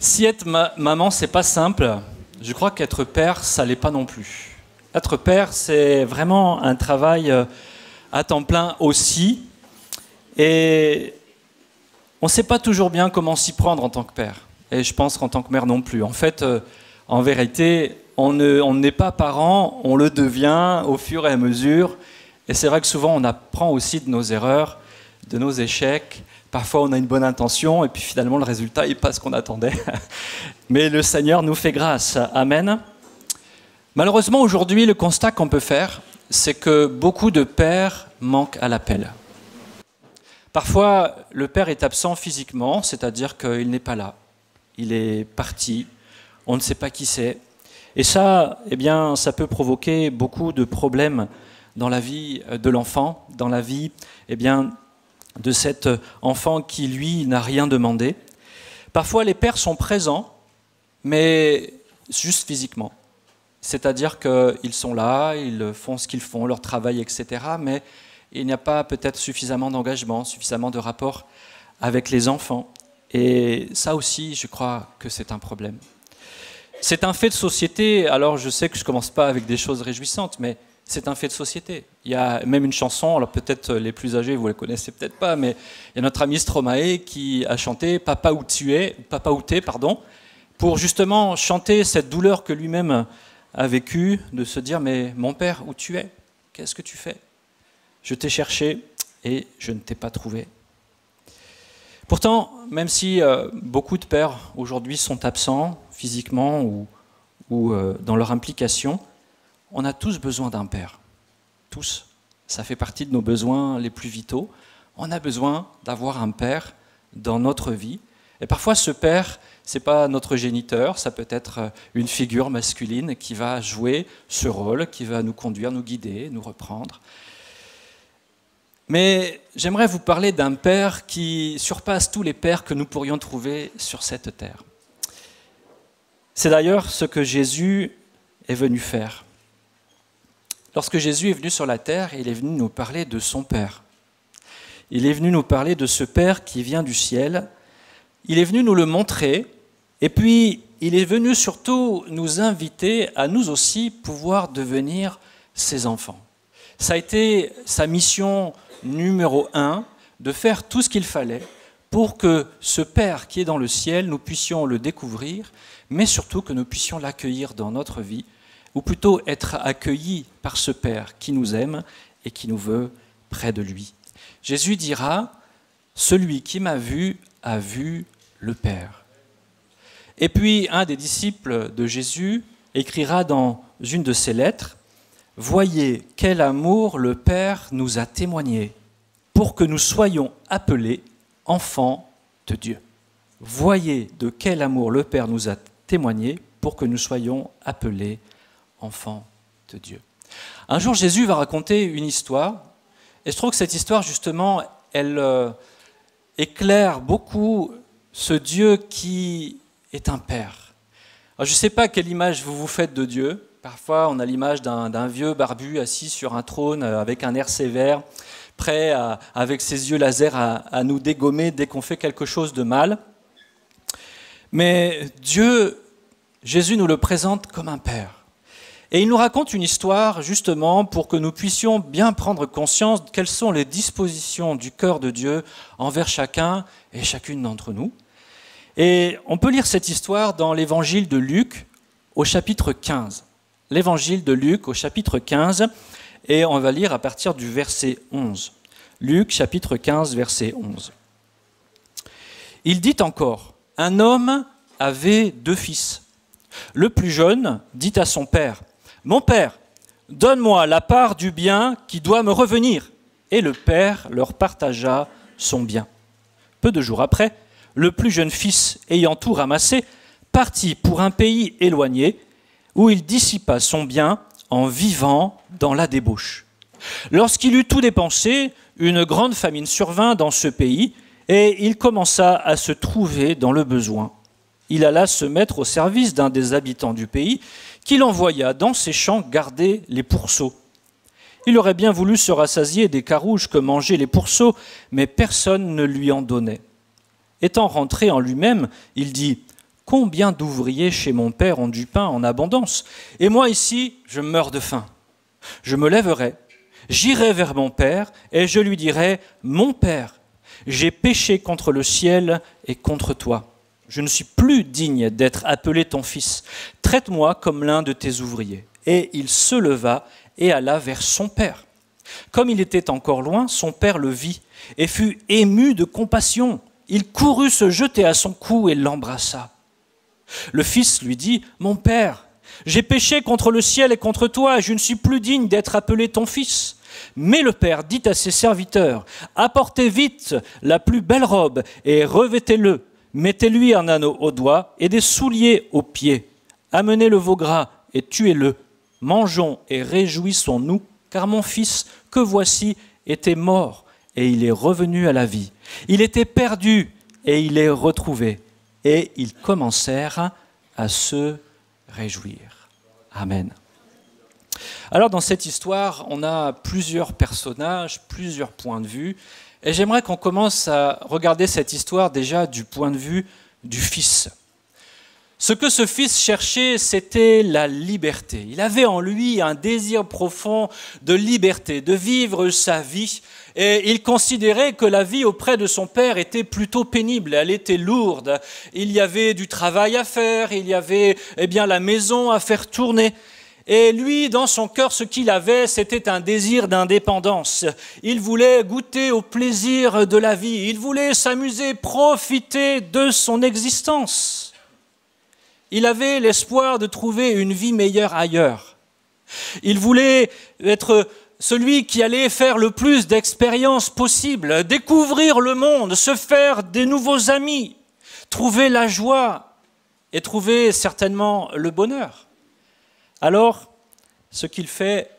Si être maman, c'est pas simple, je crois qu'être père, ça l'est pas non plus. Être père, c'est vraiment un travail à temps plein aussi. Et on ne sait pas toujours bien comment s'y prendre en tant que père. Et je pense qu'en tant que mère non plus. En fait, en vérité, on n'est pas parent, on le devient au fur et à mesure. Et c'est vrai que souvent, on apprend aussi de nos erreurs, de nos échecs. Parfois, on a une bonne intention et puis finalement, le résultat n'est pas ce qu'on attendait. Mais le Seigneur nous fait grâce. Amen. Malheureusement, aujourd'hui, le constat qu'on peut faire, c'est que beaucoup de pères manquent à l'appel. Parfois, le père est absent physiquement, c'est-à-dire qu'il n'est pas là. Il est parti, on ne sait pas qui c'est. Et ça, eh bien, ça peut provoquer beaucoup de problèmes dans la vie de l'enfant, dans la vie, eh bien, de cet enfant qui, lui, n'a rien demandé. Parfois, les pères sont présents, mais juste physiquement. C'est-à-dire qu'ils sont là, ils font ce qu'ils font, leur travail, etc. Mais il n'y a pas peut-être suffisamment d'engagement, suffisamment de rapport avec les enfants. Et ça aussi, je crois que c'est un problème. C'est un fait de société. Alors, je sais que je ne commence pas avec des choses réjouissantes, mais c'est un fait de société. Il y a même une chanson, alors peut-être les plus âgés, vous ne la connaissez peut-être pas, mais il y a notre ami Stromae qui a chanté « Papa où tu es », Papa où t'es, pardon, pour justement chanter cette douleur que lui-même a vécue, de se dire « Mais mon père, où tu es? Qu'est-ce que tu fais? Je t'ai cherché et je ne t'ai pas trouvé. » Pourtant, même si beaucoup de pères aujourd'hui sont absents physiquement ou dans leur implication, on a tous besoin d'un père. Tous. Ça fait partie de nos besoins les plus vitaux. On a besoin d'avoir un père dans notre vie. Et parfois, ce père, ce n'est pas notre géniteur, ça peut être une figure masculine qui va jouer ce rôle, qui va nous conduire, nous guider, nous reprendre. Mais j'aimerais vous parler d'un père qui surpasse tous les pères que nous pourrions trouver sur cette terre. C'est d'ailleurs ce que Jésus est venu faire. Lorsque Jésus est venu sur la terre, il est venu nous parler de son Père. Il est venu nous parler de ce Père qui vient du ciel. Il est venu nous le montrer. Et puis, il est venu surtout nous inviter à nous aussi pouvoir devenir ses enfants. Ça a été sa mission numéro 1, de faire tout ce qu'il fallait pour que ce Père qui est dans le ciel, nous puissions le découvrir, mais surtout que nous puissions l'accueillir dans notre vie, ou plutôt être accueillis par ce Père qui nous aime et qui nous veut près de lui. Jésus dira « Celui qui m'a vu a vu le Père ». Et puis, un des disciples de Jésus écrira dans une de ses lettres « Voyez quel amour le Père nous a témoigné pour que nous soyons appelés enfants de Dieu. » Voyez de quel amour le Père nous a témoigné pour que nous soyons appelés enfants de Dieu. Un jour, Jésus va raconter une histoire, et je trouve que cette histoire, justement, elle éclaire beaucoup ce Dieu qui est un Père. Alors, je ne sais pas quelle image vous vous faites de Dieu. Parfois, on a l'image d'un vieux barbu assis sur un trône avec un air sévère, prêt, avec ses yeux laser, à nous dégommer dès qu'on fait quelque chose de mal. Mais Dieu, Jésus nous le présente comme un Père. Et il nous raconte une histoire justement pour que nous puissions bien prendre conscience de quelles sont les dispositions du cœur de Dieu envers chacun et chacune d'entre nous. Et on peut lire cette histoire dans l'évangile de Luc au chapitre 15. L'évangile de Luc au chapitre 15, et on va lire à partir du verset 11. Luc chapitre 15, verset 11. Il dit encore, « Un homme avait 2 fils. Le plus jeune dit à son père, « Mon père, donne-moi la part du bien qui doit me revenir. » Et le père leur partagea son bien. Peu de jours après, le plus jeune fils, ayant tout ramassé, partit pour un pays éloigné, où il dissipa son bien en vivant dans la débauche. Lorsqu'il eut tout dépensé, une grande famine survint dans ce pays, et il commença à se trouver dans le besoin. il alla se mettre au service d'un des habitants du pays, qu'il envoya dans ses champs garder les pourceaux. Il aurait bien voulu se rassasier des carouges que mangeaient les pourceaux, mais personne ne lui en donnait. Étant rentré en lui-même, il dit « Combien d'ouvriers chez mon père ont du pain en abondance, et moi ici, je meurs de faim. Je me lèverai, j'irai vers mon père, et je lui dirai « Mon père, j'ai péché contre le ciel et contre toi. Je ne suis plus digne d'être appelé ton fils. Traite-moi comme l'un de tes ouvriers. » Et il se leva et alla vers son père. Comme il était encore loin, son père le vit et fut ému de compassion. Il courut se jeter à son cou et l'embrassa. Le fils lui dit « Mon père, j'ai péché contre le ciel et contre toi, et je ne suis plus digne d'être appelé ton fils. » Mais le père dit à ses serviteurs « Apportez vite la plus belle robe et revêtez-le. Mettez-lui un anneau au doigt et des souliers aux pieds. Amenez le veau gras et tuez-le. Mangeons et réjouissons-nous, car mon fils, que voici, était mort et il est revenu à la vie. Il était perdu et il est retrouvé. » Et ils commencèrent à se réjouir. Amen. Alors dans cette histoire, on a plusieurs personnages, plusieurs points de vue. Et j'aimerais qu'on commence à regarder cette histoire déjà du point de vue du fils. Ce que ce fils cherchait, c'était la liberté. Il avait en lui un désir profond de liberté, de vivre sa vie. Et il considérait que la vie auprès de son père était plutôt pénible, elle était lourde. Il y avait du travail à faire, il y avait la maison à faire tourner. Et lui, dans son cœur, ce qu'il avait, c'était un désir d'indépendance. Il voulait goûter au plaisir de la vie, il voulait s'amuser, profiter de son existence. Il avait l'espoir de trouver une vie meilleure ailleurs. Il voulait être celui qui allait faire le plus d'expériences possibles, découvrir le monde, se faire des nouveaux amis, trouver la joie et trouver certainement le bonheur. Alors, ce qu'il fait,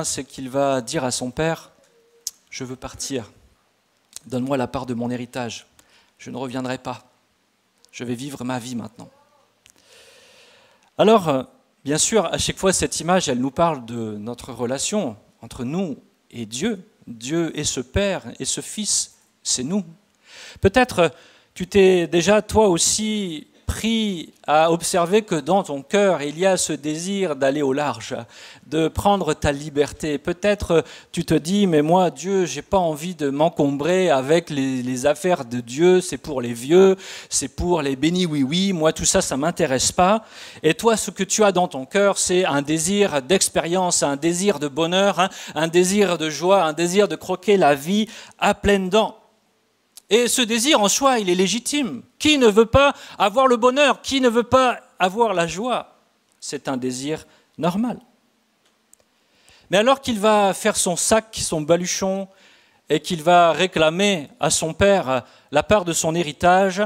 c'est qu'il va dire à son père « Je veux partir, donne-moi la part de mon héritage, je ne reviendrai pas, je vais vivre ma vie maintenant. » Alors, bien sûr, à chaque fois, cette image, elle nous parle de notre relation entre nous et Dieu. Dieu est ce Père et ce Fils, c'est nous. Peut-être tu t'es déjà, toi aussi, pris à observer que dans ton cœur, il y a ce désir d'aller au large, de prendre ta liberté. Peut-être tu te dis, mais moi, Dieu, j'ai pas envie de m'encombrer avec les affaires de Dieu, c'est pour les vieux, c'est pour les bénis oui-oui, moi, tout ça, ça m'intéresse pas. Et toi, ce que tu as dans ton cœur, c'est un désir d'expérience, un désir de bonheur, un désir de joie, un désir de croquer la vie à pleines dents. Et ce désir en soi, il est légitime. Qui ne veut pas avoir le bonheur? Qui ne veut pas avoir la joie? C'est un désir normal. Mais alors qu'il va faire son sac, son baluchon, et qu'il va réclamer à son père la part de son héritage,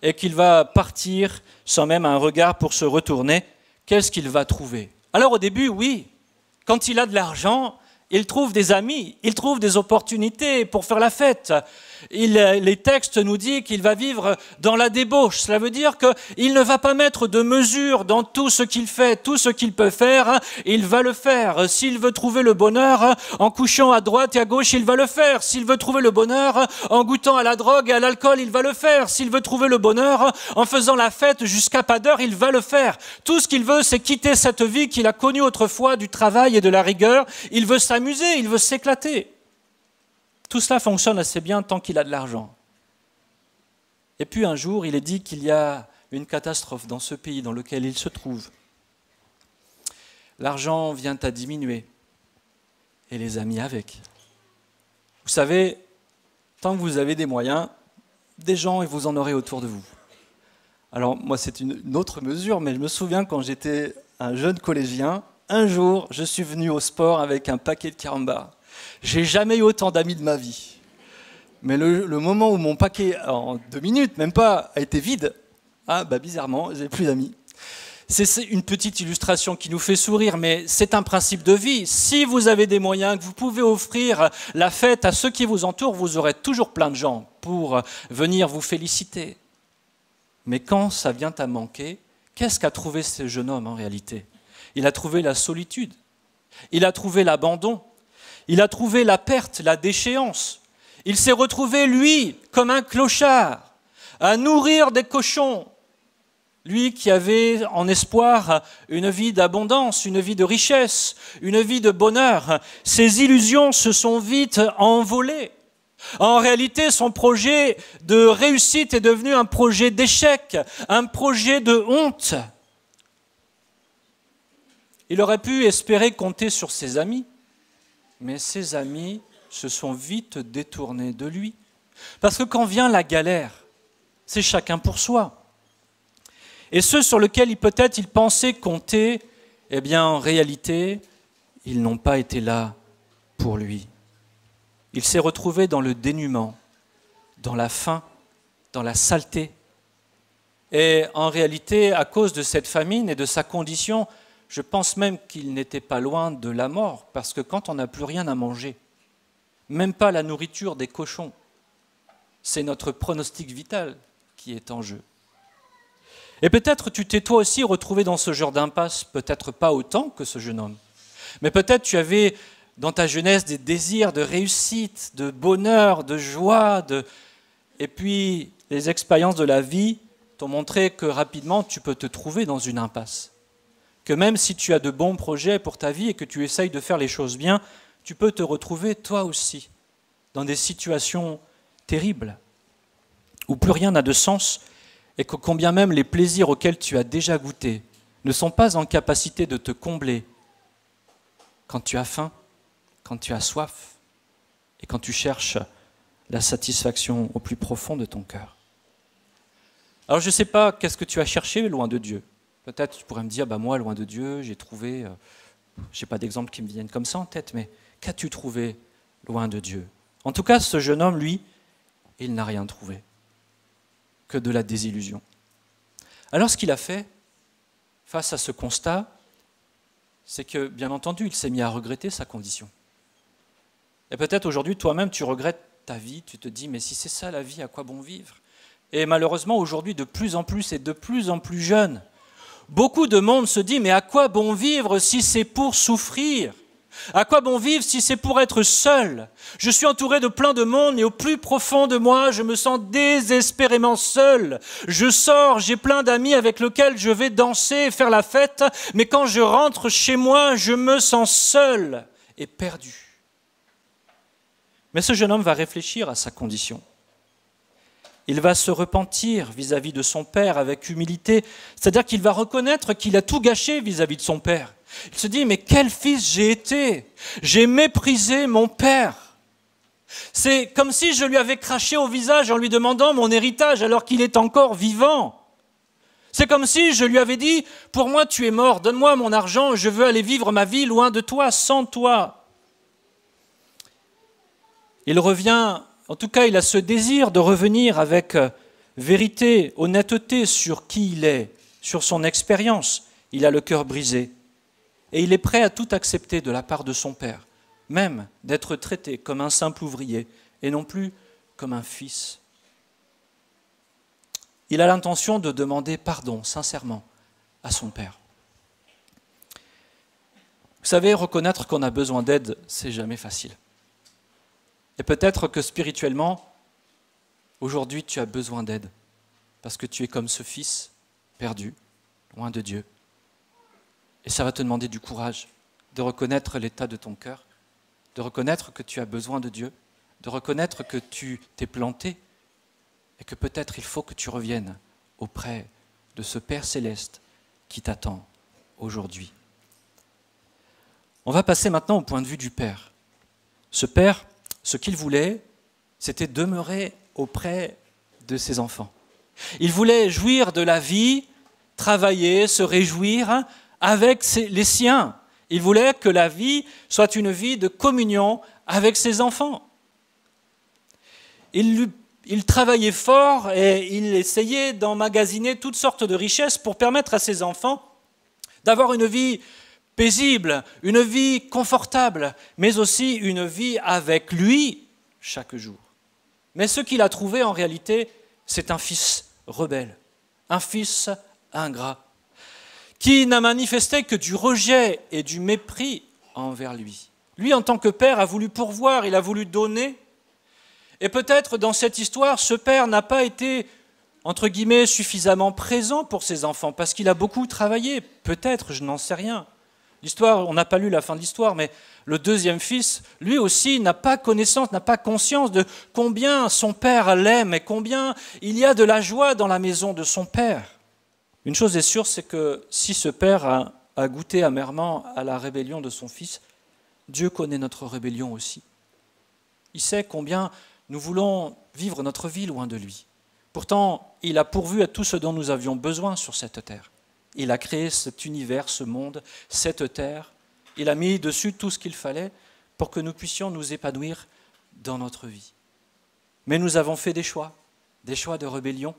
et qu'il va partir sans même un regard pour se retourner, qu'est-ce qu'il va trouver? Alors au début, oui, quand il a de l'argent, il trouve des amis, il trouve des opportunités pour faire la fête. Les textes nous disent qu'il va vivre dans la débauche. Cela veut dire qu'il ne va pas mettre de mesure dans tout ce qu'il fait, tout ce qu'il peut faire, il va le faire. S'il veut trouver le bonheur en couchant à droite et à gauche, il va le faire. S'il veut trouver le bonheur en goûtant à la drogue et à l'alcool, il va le faire. S'il veut trouver le bonheur en faisant la fête jusqu'à pas d'heure, il va le faire. Tout ce qu'il veut, c'est quitter cette vie qu'il a connue autrefois du travail et de la rigueur. Il veut s'amuser, il veut s'éclater. Tout cela fonctionne assez bien tant qu'il a de l'argent. Et puis un jour, il est dit qu'il y a une catastrophe dans ce pays dans lequel il se trouve. L'argent vient à diminuer et les amis avec. Vous savez, tant que vous avez des moyens, des gens, et vous en aurez autour de vous. Alors moi, c'est une autre mesure, mais je me souviens quand j'étais un jeune collégien, un jour, je suis venu au sport avec un paquet de carambars. J'ai jamais eu autant d'amis de ma vie. Mais le moment où mon paquet, en 2 minutes, même pas, a été vide, bizarrement, j'ai plus d'amis. C'est une petite illustration qui nous fait sourire, mais c'est un principe de vie. Si vous avez des moyens, que vous pouvez offrir la fête à ceux qui vous entourent, vous aurez toujours plein de gens pour venir vous féliciter. Mais quand ça vient à manquer, qu'est-ce qu'a trouvé ce jeune homme en réalité? Il a trouvé la solitude, il a trouvé l'abandon, il a trouvé la perte, la déchéance. Il s'est retrouvé, lui, comme un clochard, à nourrir des cochons. Lui qui avait en espoir une vie d'abondance, une vie de richesse, une vie de bonheur, ses illusions se sont vite envolées. En réalité, son projet de réussite est devenu un projet d'échec, un projet de honte. Il aurait pu espérer compter sur ses amis, mais ses amis se sont vite détournés de lui. Parce que quand vient la galère, c'est chacun pour soi. Et ceux sur lesquels peut-être il pensait compter, eh bien en réalité, ils n'ont pas été là pour lui. Il s'est retrouvé dans le dénuement, dans la faim, dans la saleté. Et en réalité, à cause de cette famine et de sa condition, je pense même qu'il n'était pas loin de la mort, parce que quand on n'a plus rien à manger, même pas la nourriture des cochons, c'est notre pronostic vital qui est en jeu. Et peut-être tu t'es toi aussi retrouvé dans ce genre d'impasse, peut-être pas autant que ce jeune homme, mais peut-être tu avais dans ta jeunesse des désirs de réussite, de bonheur, de joie, et puis les expériences de la vie t'ont montré que rapidement tu peux te trouver dans une impasse. Que même si tu as de bons projets pour ta vie et que tu essayes de faire les choses bien, tu peux te retrouver toi aussi dans des situations terribles où plus rien n'a de sens et que combien même les plaisirs auxquels tu as déjà goûté ne sont pas en capacité de te combler quand tu as faim, quand tu as soif et quand tu cherches la satisfaction au plus profond de ton cœur. Alors je ne sais pas qu'est-ce que tu as cherché loin de Dieu. Peut-être tu pourrais me dire, moi loin de Dieu, j'ai trouvé, je n'ai pas d'exemple qui me viennent comme ça en tête, mais qu'as-tu trouvé loin de Dieu? En tout cas, ce jeune homme, lui, il n'a rien trouvé, que de la désillusion. Alors ce qu'il a fait, face à ce constat, c'est que, bien entendu, il s'est mis à regretter sa condition. Et peut-être aujourd'hui, toi-même, tu regrettes ta vie, tu te dis, mais si c'est ça la vie, à quoi bon vivre? Et malheureusement, aujourd'hui, de plus en plus et de plus en plus jeunes, beaucoup de monde se dit, mais à quoi bon vivre si c'est pour souffrir? À quoi bon vivre si c'est pour être seul? Je suis entouré de plein de monde et au plus profond de moi, je me sens désespérément seul. Je sors, j'ai plein d'amis avec lesquels je vais danser et faire la fête, mais quand je rentre chez moi, je me sens seul et perdu. Mais ce jeune homme va réfléchir à sa condition. Il va se repentir vis-à-vis de son père avec humilité, c'est-à-dire qu'il va reconnaître qu'il a tout gâché vis-à-vis de son père. Il se dit, mais quel fils j'ai été! J'ai méprisé mon père. C'est comme si je lui avais craché au visage en lui demandant mon héritage alors qu'il est encore vivant. C'est comme si je lui avais dit, pour moi tu es mort, donne-moi mon argent, je veux aller vivre ma vie loin de toi, sans toi. Il revient, en tout cas il a ce désir de revenir avec vérité, honnêteté sur qui il est, sur son expérience. Il a le cœur brisé. Et il est prêt à tout accepter de la part de son père, même d'être traité comme un simple ouvrier et non plus comme un fils. Il a l'intention de demander pardon sincèrement à son père. Vous savez, reconnaître qu'on a besoin d'aide, c'est jamais facile. Et peut-être que spirituellement, aujourd'hui tu as besoin d'aide, parce que tu es comme ce fils perdu, loin de Dieu. Et ça va te demander du courage de reconnaître l'état de ton cœur, de reconnaître que tu as besoin de Dieu, de reconnaître que tu t'es planté et que peut-être il faut que tu reviennes auprès de ce Père céleste qui t'attend aujourd'hui. On va passer maintenant au point de vue du Père. Ce Père, ce qu'il voulait, c'était demeurer auprès de ses enfants. Il voulait jouir de la vie, travailler, se réjouir avec les siens. Il voulait que la vie soit une vie de communion avec ses enfants. Il travaillait fort et il essayait d'emmagasiner toutes sortes de richesses pour permettre à ses enfants d'avoir une vie paisible, une vie confortable, mais aussi une vie avec lui chaque jour. Mais ce qu'il a trouvé en réalité, c'est un fils rebelle, un fils ingrat, qui n'a manifesté que du rejet et du mépris envers lui. Lui, en tant que père, a voulu pourvoir, il a voulu donner. Et peut-être dans cette histoire, ce père n'a pas été, entre guillemets, suffisamment présent pour ses enfants, parce qu'il a beaucoup travaillé. Peut-être, je n'en sais rien. L'histoire, on n'a pas lu la fin de l'histoire, mais le deuxième fils, lui aussi, n'a pas connaissance, n'a pas conscience de combien son père l'aime et combien il y a de la joie dans la maison de son père. Une chose est sûre, c'est que si ce père a goûté amèrement à la rébellion de son fils, Dieu connaît notre rébellion aussi. Il sait combien nous voulons vivre notre vie loin de lui. Pourtant, il a pourvu à tout ce dont nous avions besoin sur cette terre. Il a créé cet univers, ce monde, cette terre. Il a mis dessus tout ce qu'il fallait pour que nous puissions nous épanouir dans notre vie. Mais nous avons fait des choix de rébellion.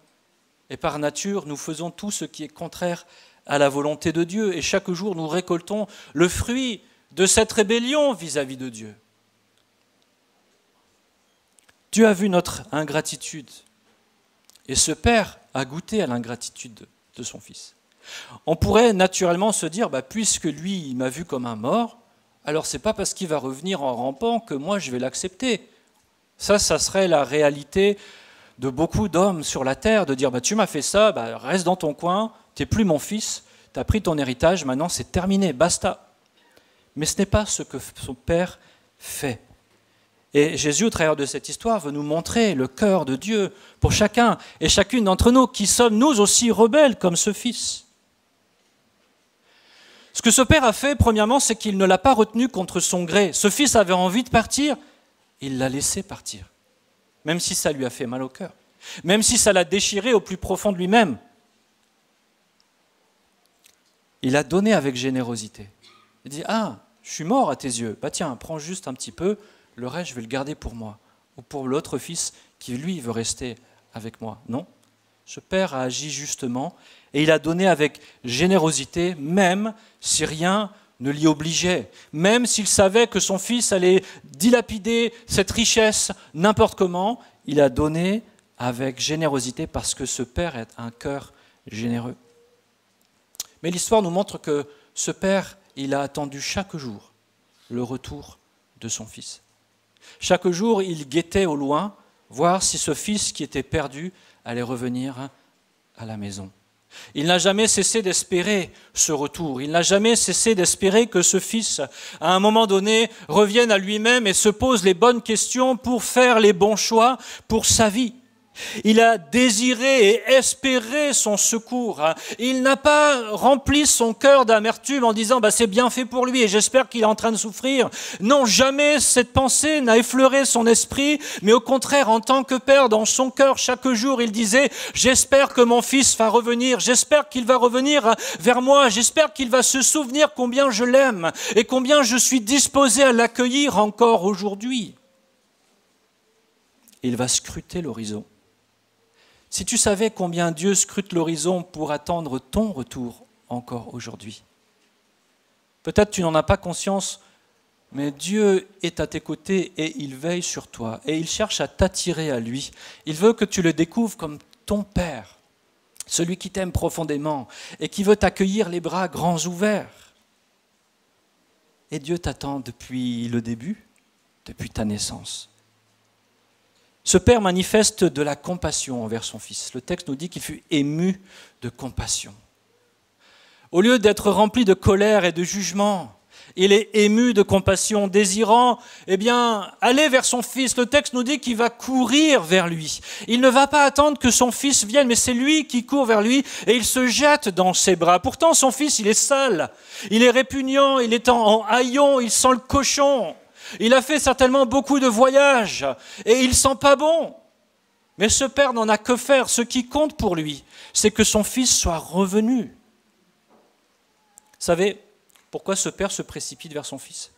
Et par nature, nous faisons tout ce qui est contraire à la volonté de Dieu. Et chaque jour, nous récoltons le fruit de cette rébellion vis-à-vis de Dieu. Dieu a vu notre ingratitude. Et ce père a goûté à l'ingratitude de son fils. On pourrait naturellement se dire, puisque lui, il m'a vu comme un mort, alors c'est pas parce qu'il va revenir en rampant que moi je vais l'accepter. Ça serait la réalité de beaucoup d'hommes sur la terre, de dire, tu m'as fait ça, reste dans ton coin, tu n'es plus mon fils, tu as pris ton héritage, maintenant c'est terminé, basta. Mais ce n'est pas ce que son père fait. Et Jésus, au travers de cette histoire, veut nous montrer le cœur de Dieu pour chacun et chacune d'entre nous, qui sommes nous aussi rebelles comme ce fils. Ce que ce père a fait, premièrement, c'est qu'il ne l'a pas retenu contre son gré. Ce fils avait envie de partir, il l'a laissé partir. Même si ça lui a fait mal au cœur. Même si ça l'a déchiré au plus profond de lui-même. Il a donné avec générosité. Il dit, je suis mort à tes yeux. Tiens, prends juste un petit peu, le reste je vais le garder pour moi. Ou pour l'autre fils qui, lui, veut rester avec moi. Non, ce père a agi justement et il a donné avec générosité, même si rien ne l'y obligeait, même s'il savait que son fils allait dilapider cette richesse n'importe comment, il a donné avec générosité parce que ce père a un cœur généreux. Mais l'histoire nous montre que ce père, il a attendu chaque jour le retour de son fils. Chaque jour, il guettait au loin, voir si ce fils qui était perdu allait revenir à la maison. Il n'a jamais cessé d'espérer ce retour. Il n'a jamais cessé d'espérer que ce fils, à un moment donné, revienne à lui-même et se pose les bonnes questions pour faire les bons choix pour sa vie. Il a désiré et espéré son secours. Il n'a pas rempli son cœur d'amertume en disant c'est bien fait pour lui et j'espère qu'il est en train de souffrir. Non, jamais cette pensée n'a effleuré son esprit, mais au contraire, en tant que père, dans son cœur, chaque jour, il disait j'espère que mon fils va revenir, j'espère qu'il va revenir vers moi, j'espère qu'il va se souvenir combien je l'aime et combien je suis disposé à l'accueillir encore aujourd'hui. Il va scruter l'horizon. Si tu savais combien Dieu scrute l'horizon pour attendre ton retour encore aujourd'hui. Peut-être tu n'en as pas conscience, mais Dieu est à tes côtés et il veille sur toi et il cherche à t'attirer à lui. Il veut que tu le découvres comme ton Père, celui qui t'aime profondément et qui veut t'accueillir les bras grands ouverts. Et Dieu t'attend depuis le début, depuis ta naissance. Ce père manifeste de la compassion envers son fils. Le texte nous dit qu'il fut ému de compassion. Au lieu d'être rempli de colère et de jugement, il est ému de compassion, désirant aller vers son fils. Le texte nous dit qu'il va courir vers lui. Il ne va pas attendre que son fils vienne, mais c'est lui qui court vers lui et il se jette dans ses bras. Pourtant, son fils, il est sale, il est répugnant, il est en haillons, il sent le cochon. Il a fait certainement beaucoup de voyages et il sent pas bon. Mais ce père n'en a que faire. Ce qui compte pour lui, c'est que son fils soit revenu. Vous savez pourquoi ce père se précipite vers son fils?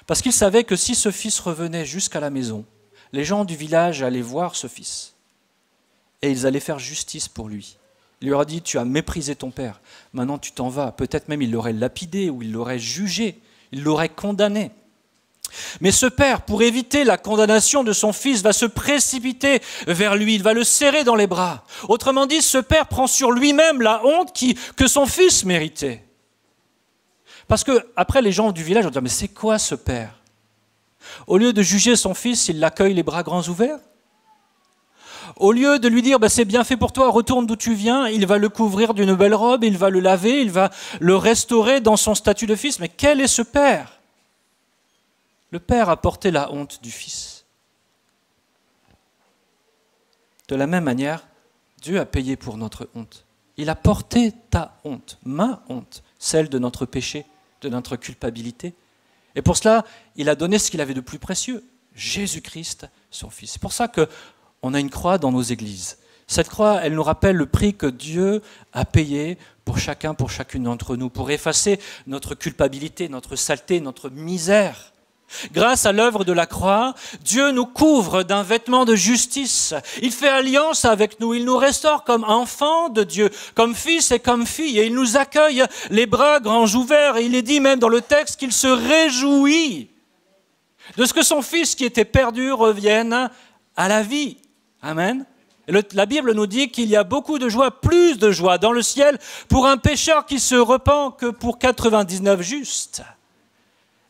Parce qu'il savait que si ce fils revenait jusqu'à la maison, les gens du village allaient voir ce fils et ils allaient faire justice pour lui. Il lui aura dit, tu as méprisé ton père, maintenant tu t'en vas. Peut-être même il l'aurait lapidé ou il l'aurait jugé, il l'aurait condamné. Mais ce père, pour éviter la condamnation de son fils, va se précipiter vers lui, il va le serrer dans les bras. Autrement dit, ce père prend sur lui-même la honte que son fils méritait. Parce que après les gens du village vont dire, mais c'est quoi ce père? Au lieu de juger son fils, il l'accueille les bras grands ouverts. Au lieu de lui dire, c'est bien fait pour toi, retourne d'où tu viens, il va le couvrir d'une belle robe, il va le laver, il va le restaurer dans son statut de fils. Mais quel est ce père? Le père a porté la honte du fils. De la même manière, Dieu a payé pour notre honte. Il a porté ta honte, ma honte, celle de notre péché, de notre culpabilité. Et pour cela, il a donné ce qu'il avait de plus précieux, Jésus-Christ, son Fils. C'est pour ça qu'on a une croix dans nos églises. Cette croix, elle nous rappelle le prix que Dieu a payé pour chacun, pour chacune d'entre nous, pour effacer notre culpabilité, notre saleté, notre misère. Grâce à l'œuvre de la croix, Dieu nous couvre d'un vêtement de justice. Il fait alliance avec nous, il nous restaure comme enfants de Dieu, comme fils et comme filles, et il nous accueille les bras grands ouverts. Et il est dit même dans le texte qu'il se réjouit de ce que son fils qui était perdu revienne à la vie. Amen. La Bible nous dit qu'il y a beaucoup de joie, plus de joie dans le ciel pour un pécheur qui se repent que pour 99 justes.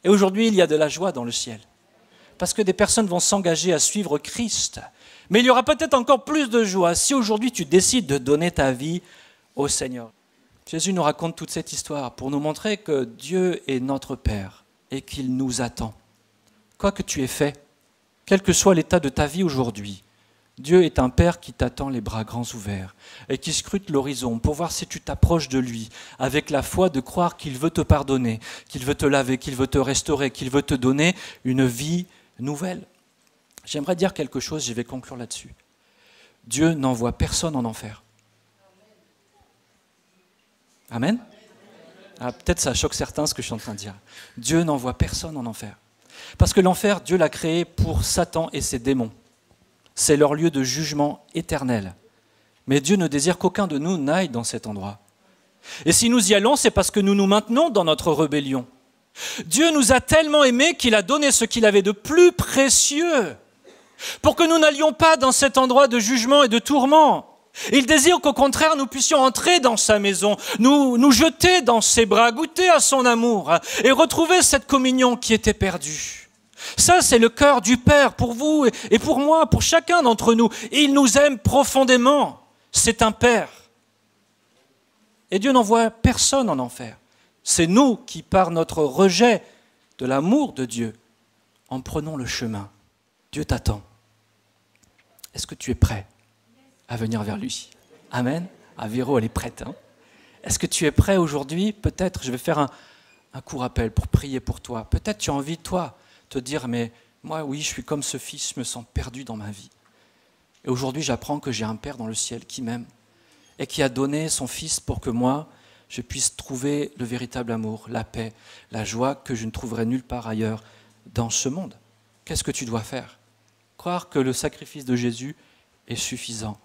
Et aujourd'hui, il y a de la joie dans le ciel, parce que des personnes vont s'engager à suivre Christ. Mais il y aura peut-être encore plus de joie si aujourd'hui tu décides de donner ta vie au Seigneur. Jésus nous raconte toute cette histoire pour nous montrer que Dieu est notre Père et qu'il nous attend. Quoi que tu aies fait, quel que soit l'état de ta vie aujourd'hui, Dieu est un Père qui t'attend les bras grands ouverts et qui scrute l'horizon pour voir si tu t'approches de lui avec la foi de croire qu'il veut te pardonner, qu'il veut te laver, qu'il veut te restaurer, qu'il veut te donner une vie nouvelle. J'aimerais dire quelque chose, je vais conclure là-dessus. Dieu n'envoie personne en enfer. Amen. Peut-être ça choque certains ce que je suis en train de dire. Dieu n'envoie personne en enfer. Parce que l'enfer, Dieu l'a créé pour Satan et ses démons. C'est leur lieu de jugement éternel. Mais Dieu ne désire qu'aucun de nous n'aille dans cet endroit. Et si nous y allons, c'est parce que nous nous maintenons dans notre rébellion. Dieu nous a tellement aimés qu'il a donné ce qu'il avait de plus précieux pour que nous n'allions pas dans cet endroit de jugement et de tourment. Il désire qu'au contraire, nous puissions entrer dans sa maison, nous jeter dans ses bras, goûter à son amour et retrouver cette communion qui était perdue. Ça, c'est le cœur du Père pour vous et pour moi, pour chacun d'entre nous. Il nous aime profondément. C'est un Père. Et Dieu n'envoie personne en enfer. C'est nous qui, par notre rejet de l'amour de Dieu, en prenons le chemin. Dieu t'attend. Est-ce que tu es prêt à venir vers lui? Amen. Véro, elle est prête. Est-ce que tu es prêt aujourd'hui? Peut-être, je vais faire un court appel pour prier pour toi. Peut-être tu as envie, toi, te dire, mais moi, oui, je suis comme ce fils, je me sens perdu dans ma vie. Et aujourd'hui, j'apprends que j'ai un Père dans le ciel qui m'aime et qui a donné son Fils pour que moi, je puisse trouver le véritable amour, la paix, la joie que je ne trouverai nulle part ailleurs dans ce monde. Qu'est-ce que tu dois faire? Croire que le sacrifice de Jésus est suffisant.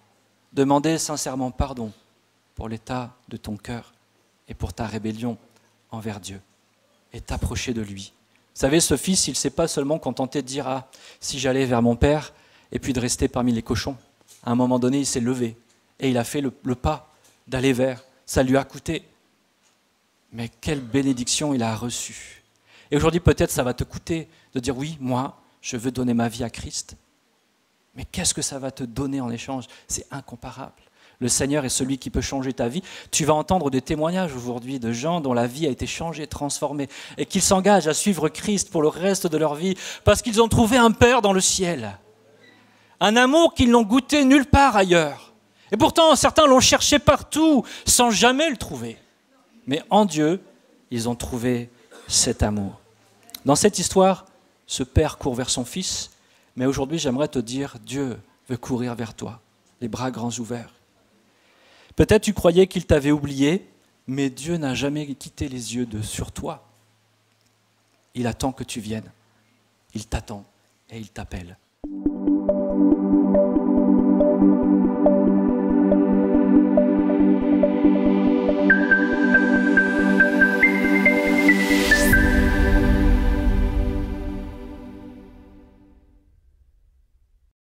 Demander sincèrement pardon pour l'état de ton cœur et pour ta rébellion envers Dieu et t'approcher de lui. Vous savez, ce fils, il ne s'est pas seulement contenté de dire « Ah, si j'allais vers mon père » et puis de rester parmi les cochons. À un moment donné, il s'est levé et il a fait le pas d'aller vers. Ça lui a coûté. Mais quelle bénédiction il a reçue. Et aujourd'hui, peut-être, ça va te coûter de dire « Oui, moi, je veux donner ma vie à Christ. » Mais qu'est-ce que ça va te donner en échange? C'est incomparable. Le Seigneur est celui qui peut changer ta vie. Tu vas entendre des témoignages aujourd'hui de gens dont la vie a été changée, transformée, et qui s'engagent à suivre Christ pour le reste de leur vie, parce qu'ils ont trouvé un Père dans le ciel. Un amour qu'ils n'ont goûté nulle part ailleurs. Et pourtant, certains l'ont cherché partout, sans jamais le trouver. Mais en Dieu, ils ont trouvé cet amour. Dans cette histoire, ce Père court vers son Fils, mais aujourd'hui, j'aimerais te dire, Dieu veut courir vers toi, les bras grands ouverts. Peut-être tu croyais qu'il t'avait oublié, mais Dieu n'a jamais quitté les yeux sur toi. Il attend que tu viennes. Il t'attend et il t'appelle.